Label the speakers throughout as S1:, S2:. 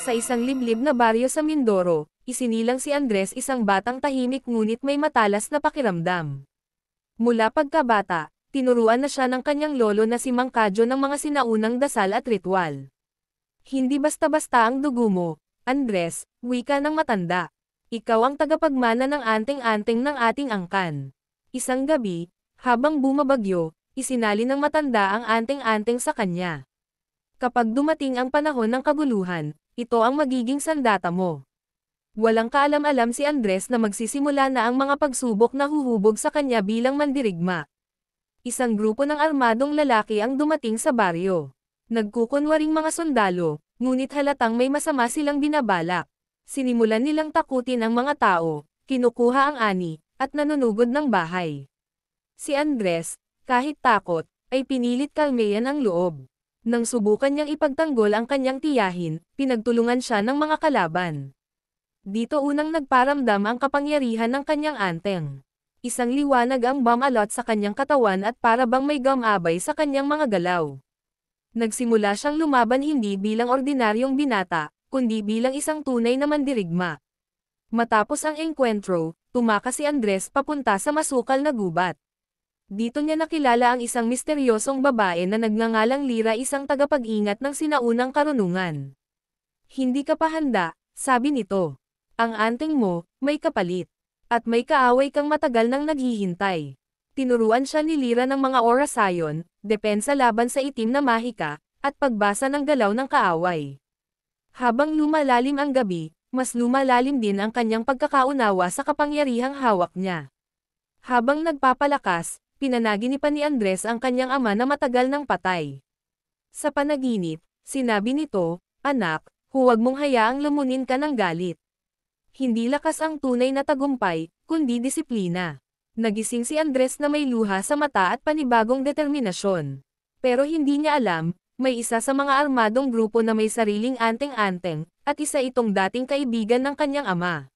S1: Sa isang liblib na baryo sa Mindoro, isinilang si Andres, isang batang tahimik ngunit may matalas na pakiramdam. Mula pagkabata, tinuruan na siya ng kanyang lolo na si Mang Kadyo ng mga sinaunang dasal at ritual. Hindi basta-basta ang dugo mo, Andres, wika ng matanda. Ikaw ang tagapagmana ng anting-anting ng ating angkan. Isang gabi, habang bumabagyo, isinali ng matanda ang anting-anting sa kanya. Kapag dumating ang panahon ng kaguluhan, ito ang magiging sandata mo. Walang kaalam-alam si Andres na magsisimula na ang mga pagsubok na huhubog sa kanya bilang mandirigma. Isang grupo ng armadong lalaki ang dumating sa baryo. Nagkukunwaring mga sundalo, ngunit halatang may masama silang binabalak. Sinimulan nilang takutin ang mga tao, kinukuha ang ani, at nanunugod ng bahay. Si Andres, kahit takot, ay pinilit kalmeyan ang loob. Nang subukan niyang ipagtanggol ang kanyang tiyahin, pinagtulungan siya ng mga kalaban. Dito unang nagparamdam ang kapangyarihan ng kanyang anteng. Isang liwanag ang bumalot sa kanyang katawan at para bang may gamabay sa kanyang mga galaw. Nagsimula siyang lumaban hindi bilang ordinaryong binata, kundi bilang isang tunay na mandirigma. Matapos ang engkwentro, tumakas si Andres papunta sa masukal na gubat. Dito niya nakilala ang isang misteryosong babae na nagngangalang Lira, isang tagapag-ingat ng sinaunang karunungan. Hindi ka pa handa, sabi nito. Ang anting mo, may kapalit. At may kaaway kang matagal nang naghihintay. Tinuruan siya ni Lira ng mga orasayon, depensa laban sa itim na mahika, at pagbasa ng galaw ng kaaway. Habang lumalalim ang gabi, mas lumalalim din ang kanyang pagkakaunawa sa kapangyarihang hawak niya. Habang nagpapalakas, pinanaginipan ni Andres ang kanyang ama na matagal nang patay. Sa panaginip, sinabi nito, "Anak, huwag mong hayaang lumunin ka ng galit. Hindi lakas ang tunay na tagumpay, kundi disiplina." Nagising si Andres na may luha sa mata at panibagong determinasyon. Pero hindi niya alam, may isa sa mga armadong grupo na may sariling anteng-anteng, at isa itong dating kaibigan ng kanyang ama.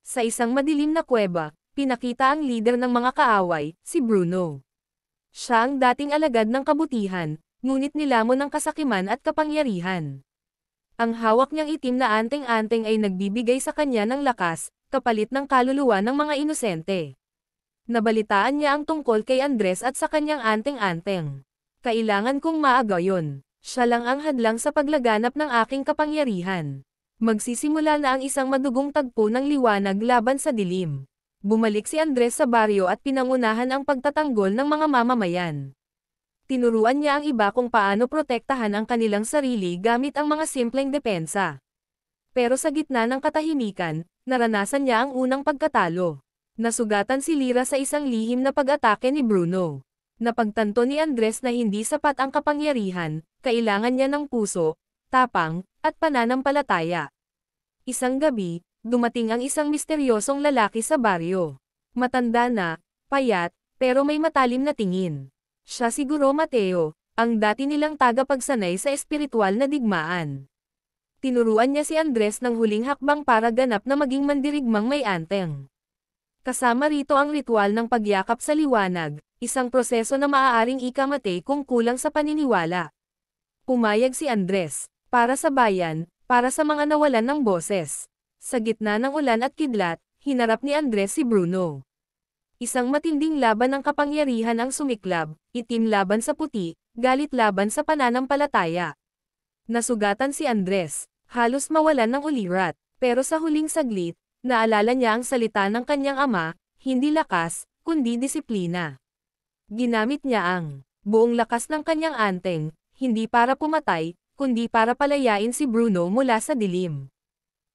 S1: Sa isang madilim na kuweba, pinakita ang lider ng mga kaaway, si Bruno. Siya ang dating alagad ng kabutihan, ngunit nilamon ng kasakiman at kapangyarihan. Ang hawak niyang itim na anteng-anteng ay nagbibigay sa kanya ng lakas, kapalit ng kaluluwa ng mga inosente. Nabalitaan niya ang tungkol kay Andres at sa kanyang anteng-anteng. Kailangan kong maagayon. Siya lang ang hadlang sa paglaganap ng aking kapangyarihan. Magsisimula na ang isang madugong tagpo ng liwanag laban sa dilim. Bumalik si Andres sa baryo at pinangunahan ang pagtatanggol ng mga mamamayan. Tinuruan niya ang iba kung paano protektahan ang kanilang sarili gamit ang mga simpleng depensa. Pero sa gitna ng katahimikan, naranasan niya ang unang pagkatalo. Nasugatan si Lira sa isang lihim na pag-atake ni Bruno. Napagtanto ni Andres na hindi sapat ang kapangyarihan, kailangan niya ng puso, tapang, at pananampalataya. Isang gabi, dumating ang isang misteryosong lalaki sa baryo. Matanda na, payat, pero may matalim na tingin. Siya si Guro Mateo, ang dati nilang tagapagsanay sa espiritual na digmaan. Tinuruan niya si Andres ng huling hakbang para ganap na maging mandirigmang may anteng. Kasama rito ang ritual ng pagyakap sa liwanag, isang proseso na maaaring ikamatay kung kulang sa paniniwala. Pumayag si Andres, para sa bayan, para sa mga nawalan ng boses. Sa gitna ng ulan at kidlat, hinarap ni Andres si Bruno. Isang matinding laban ng kapangyarihan ang sumiklab, itim laban sa puti, galit laban sa pananampalataya. Nasugatan si Andres, halos mawalan ng ulirat, pero sa huling saglit, naalala niya ang salita ng kanyang ama, hindi lakas, kundi disiplina. Ginamit niya ang buong lakas ng kanyang anteng, hindi para pumatay, kundi para palayain si Bruno mula sa dilim.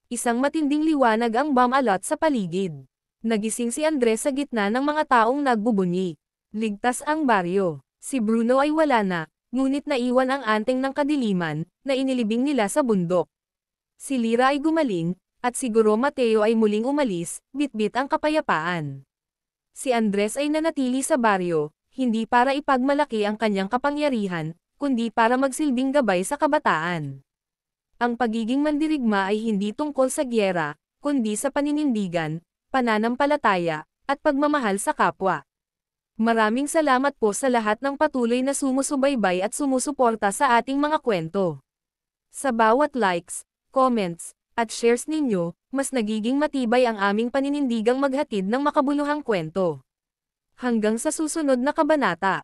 S1: Isang matinding liwanag ang bumalot sa paligid. Nagising si Andres sa gitna ng mga taong nagbubunyi. Ligtas ang baryo. Si Bruno ay wala na, ngunit naiwan ang anteng ng kadiliman, na inilibing nila sa bundok. Si Lira ay gumaling, at si Guro Mateo ay muling umalis, bitbit ang kapayapaan. Si Andres ay nanatili sa baryo, hindi para ipagmalaki ang kanyang kapangyarihan, kundi para magsilbing gabay sa kabataan. Ang pagiging mandirigma ay hindi tungkol sa gyera, kundi sa paninindigan, pananampalataya, at pagmamahal sa kapwa. Maraming salamat po sa lahat ng patuloy na sumusubaybay at sumusuporta sa ating mga kwento. Sa bawat likes, comments, at shares ninyo, mas nagiging matibay ang aming paninindigang maghatid ng makabuluhang kwento. Hanggang sa susunod na kabanata.